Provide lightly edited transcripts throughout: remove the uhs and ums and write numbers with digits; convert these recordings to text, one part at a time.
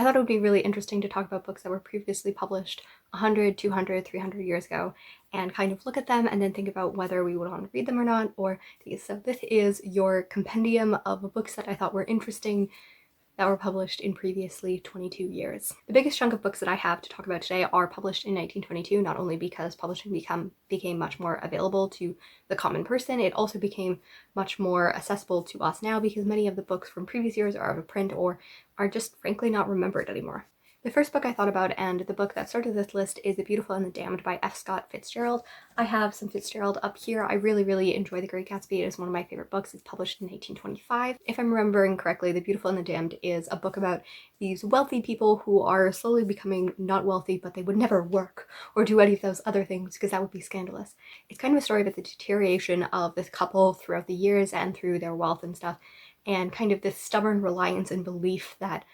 thought it would be really interesting to talk about books that were previously published 100, 200, 300 years ago and kind of look at them and then think about whether we would want to read them or not, or these. So this is your compendium of books that I thought were interesting that were published in previously 22 years. The biggest chunk of books that I have to talk about today are published in 1922, not only because publishing became much more available to the common person, it also became much more accessible to us now because many of the books from previous years are out of print or are just frankly not remembered anymore. The first book I thought about, and the book that started this list, is The Beautiful and the Damned by F. Scott Fitzgerald. I have some Fitzgerald up here. I really enjoy The Great Gatsby. It is one of my favorite books. It's published in 1825. If I'm remembering correctly, The Beautiful and the Damned is a book about these wealthy people who are slowly becoming not wealthy, but they would never work or do any of those other things because that would be scandalous. It's kind of a story about the deterioration of this couple throughout the years and through their wealth and stuff, and kind of this stubborn reliance and belief that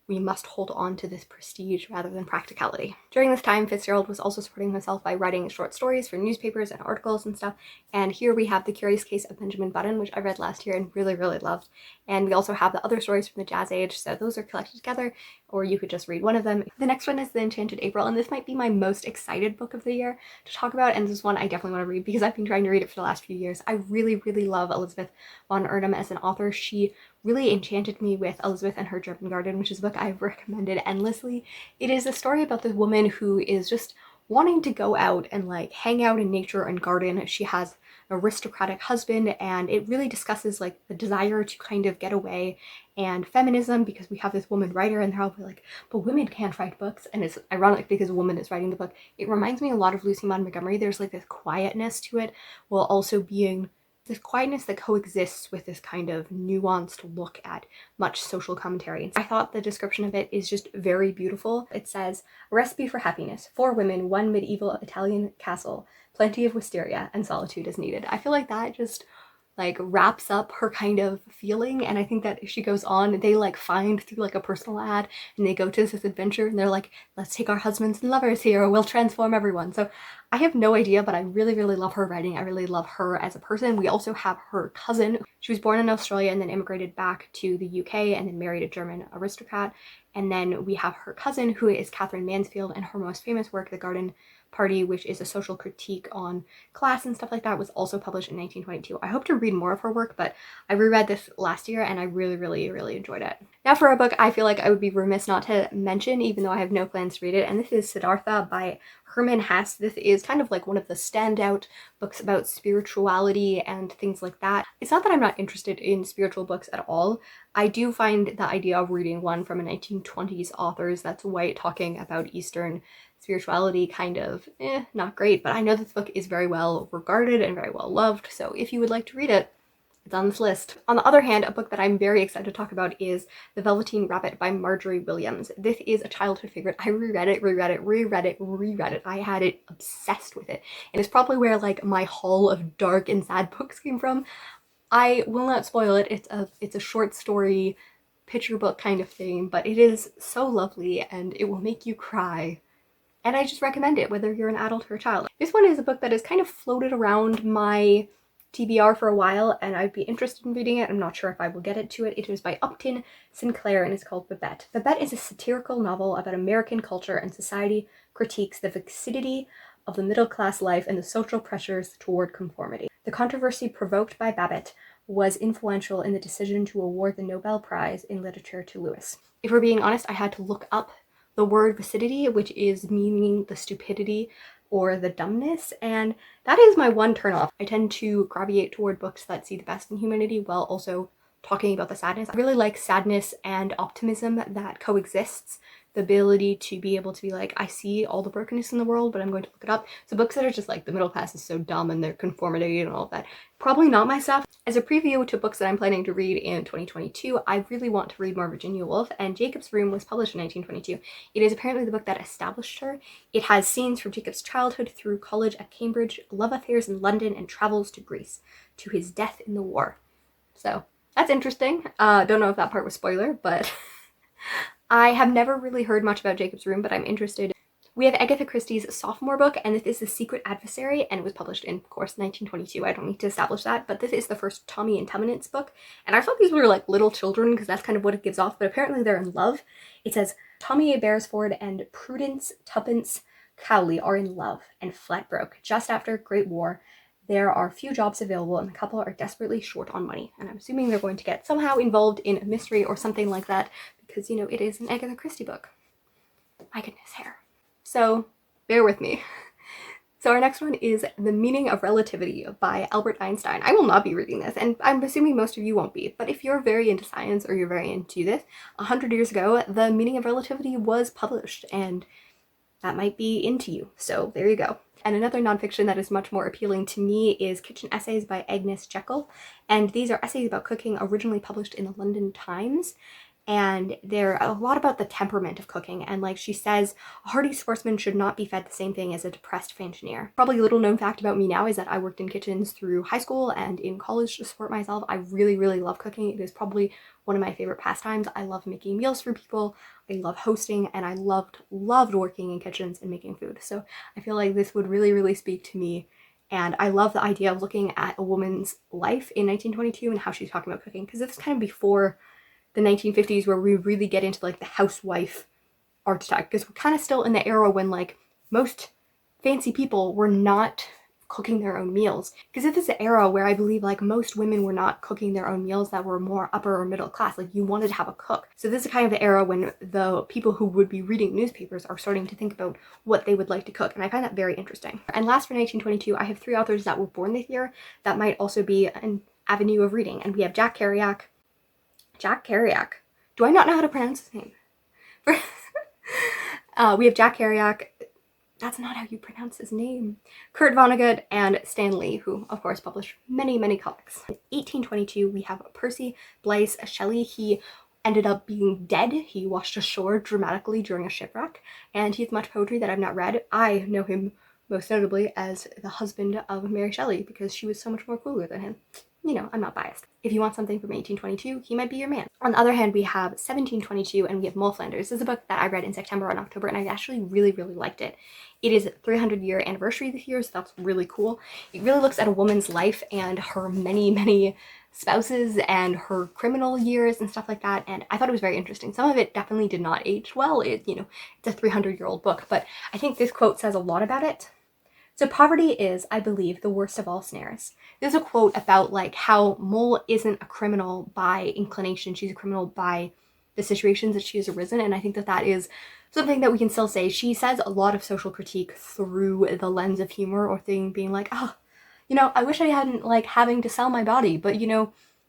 we must hold on to this prestige rather than practicality. During this time, Fitzgerald was also supporting himself by writing short stories for newspapers and articles and stuff. And here we have The Curious Case of Benjamin Button, which I read last year and really loved. And we also have the other stories from the Jazz Age, so those are collected together, or you could just read one of them. The next one is The Enchanted April, and this might be my most excited book of the year to talk about, and this is one I definitely want to read because I've been trying to read it for the last few years. I really love Elizabeth von Arnim as an author. She really enchanted me with Elizabeth and Her German Garden, which is a book I've recommended endlessly. It is a story about this woman who is just wanting to go out and like hang out in nature and garden. She has an aristocratic husband, and it really discusses like the desire to kind of get away and feminism, because we have this woman writer and they're all like, but women can't write books. And it's ironic because a woman is writing the book. It reminds me a lot of Lucy Maud Montgomery. There's like this quietness to it while also being this quietness that coexists with this kind of nuanced look at much social commentary. I thought the description of it is just very beautiful. It says, "A recipe for happiness. 4 women, 1 medieval Italian castle. Plenty of wisteria and solitude is needed." I feel like that just like wraps up her kind of feeling, and I think that if she goes on, they like find through like a personal ad and they go to this adventure and they're like, let's take our husbands and lovers here, we'll transform everyone. So I have no idea, but I really love her writing. I really love her as a person. We also have her cousin. She was born in Australia and then immigrated back to the UK and then married a German aristocrat. And then we have her cousin, who is Katharine Mansfield, and her most famous work, The Garden Party, which is a social critique on class and stuff like that, was also published in 1922. I hope to read more of her work, but I reread this last year and I really enjoyed it. Now for a book I feel like I would be remiss not to mention, even though I have no plans to read it, and this is Siddhartha by Herman Hesse. This is kind of like one of the standout books about spirituality and things like that. It's not that I'm not interested in spiritual books at all. I do find the idea of reading one from a 1920s authors that's white talking about Eastern spirituality kind of not great, but I know this book is very well regarded and very well loved, so if you would like to read it, it's on this list. On the other hand, a book that I'm very excited to talk about is The Velveteen Rabbit by Margary Williams. This is a childhood favorite. I reread it. I had it obsessed with it. And it's probably where like my haul of dark and sad books came from. I will not spoil it. It's a short story picture book kind of thing, but it is so lovely and it will make you cry. And I just recommend it, whether you're an adult or a child. This one is a book that has kind of floated around my TBR for a while, and I'd be interested in reading it. I'm not sure if I will get it to it. It is by Upton Sinclair, and it's called Babbitt. Babbitt is a satirical novel about American culture and society, critiques the vexity of the middle-class life and the social pressures toward conformity. The controversy provoked by Babbitt was influential in the decision to award the Nobel Prize in Literature to Lewis. If we're being honest, I had to look up the word vexity, which is meaning the stupidity or the dumbness, and that is my one turnoff. I tend to gravitate toward books that see the best in humanity while also talking about the sadness. I really like sadness and optimism that coexists. The ability to be able to be like, I see all the brokenness in the world, but I'm going to look it up. So books that are just like, the middle class is so dumb and their conformity and all of that, probably not my stuff. As a preview to books that I'm planning to read in 2022, I really want to read more Virginia Woolf, and Jacob's Room was published in 1922. It is apparently the book that established her. It has scenes from Jacob's childhood through college at Cambridge, love affairs in London, and travels to Greece, to his death in the war. So that's interesting. Don't know if that part was spoiler, but I have never really heard much about Jacob's Room, but I'm interested. We have Agatha Christie's sophomore book, and this is The Secret Adversary, and it was published in, of course, 1922. I don't need to establish that, but this is the first Tommy and Tuminance book, and I thought these were like little children because that's kind of what it gives off, but apparently they're in love. It says, Tommy Beresford and Prudence Tuppence Cowley are in love and flat broke. Just after Great War, there are few jobs available and the couple are desperately short on money. And I'm assuming they're going to get somehow involved in a mystery or something like that because, you know, it is an Agatha Christie book. My goodness, hair. So bear with me. So our next one is The Meaning of Relativity by Albert Einstein. I will not be reading this, and I'm assuming most of you won't be, but if you're very into science or you're very into this, 100 years ago, The Meaning of Relativity was published, and that might be into you. So there you go. And another nonfiction that is much more appealing to me is Kitchen Essays by Agnes Jekyll. And these are essays about cooking originally published in the London Times. And they're a lot about the temperament of cooking. And like she says, a hardy sportsman should not be fed the same thing as a depressed fanchonier. Probably a little known fact about me now is that I worked in kitchens through high school and in college to support myself. I really, really love cooking. It is probably one of my favorite pastimes. I love making meals for people. I love hosting, and I loved working in kitchens and making food. So I feel like this would really, really speak to me. And I love the idea of looking at a woman's life in 1922 and how she's talking about cooking, because it's kind of before the 1950s where we really get into like the housewife archetype, because we're kind of still in the era when like most fancy people were not cooking their own meals, because this is an era where I believe like most women were not cooking their own meals that were more upper or middle class. Like you wanted to have a cook. So this is kind of the era when the people who would be reading newspapers are starting to think about what they would like to cook, and I find that very interesting. And last for 1922, I have 3 authors that were born this year that might also be an avenue of reading, and we have Jack Kerouac. Do I not know how to pronounce his name? We have Jack Kerouac. That's not how you pronounce his name. Kurt Vonnegut and Stan Lee, who of course published many, many comics. In 1822, we have Percy Bysshe Shelley. He ended up being dead. He washed ashore dramatically during a shipwreck, and he has much poetry that I've not read. I know him most notably as the husband of Mary Shelley because she was so much more cooler than him. You know, I'm not biased. If you want something from 1822, he might be your man. On the other hand, we have 1722 and we have Mulflanders. This is a book that I read in September and October, and I actually really, really liked it. It is 300-year anniversary this year, so that's really cool. It really looks at a woman's life and her many, many spouses and her criminal years and stuff like that, and I thought it was very interesting. Some of it definitely did not age well. It's a 300-year-old book, but I think this quote says a lot about it. So poverty is, I believe, the worst of all snares. There's a quote about like how Moll isn't a criminal by inclination. She's a criminal by the situations that she has arisen. And I think that that is something that we can still say. She says a lot of social critique through the lens of humor, or being like, oh, I wish I hadn't like having to sell my body, but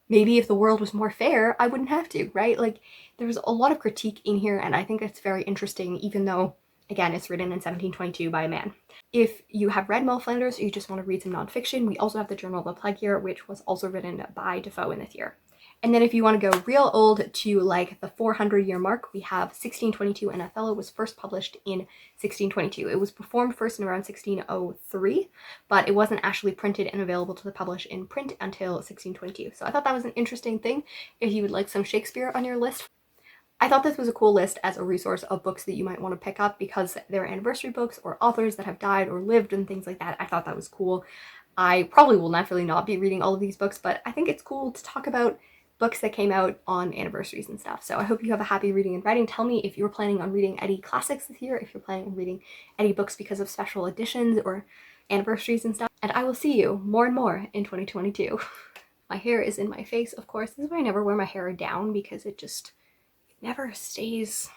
maybe if the world was more fair, I wouldn't have to, right? Like there's a lot of critique in here, and I think it's very interesting, even though again, it's written in 1722 by a man. If you have read Mulflanders or you just want to read some nonfiction, we also have the Journal of a Plague Year, which was also written by Defoe in this year. And then if you want to go real old to like the 400-year mark, we have 1622, and Othello was first published in 1622. It was performed first in around 1603, but it wasn't actually printed and available to the publish in print until 1622. So I thought that was an interesting thing if you would like some Shakespeare on your list. I thought this was a cool list as a resource of books that you might want to pick up because they're anniversary books or authors that have died or lived and things like that. I thought that was cool. I probably will definitely not be reading all of these books, but I think it's cool to talk about books that came out on anniversaries and stuff. So I hope you have a happy reading and writing. Tell me if you're planning on reading any classics this year, if you're planning on reading any books because of special editions or anniversaries and stuff. And I will see you more and more in 2022. My hair is in my face, of course. This is why I never wear my hair down, because it never stays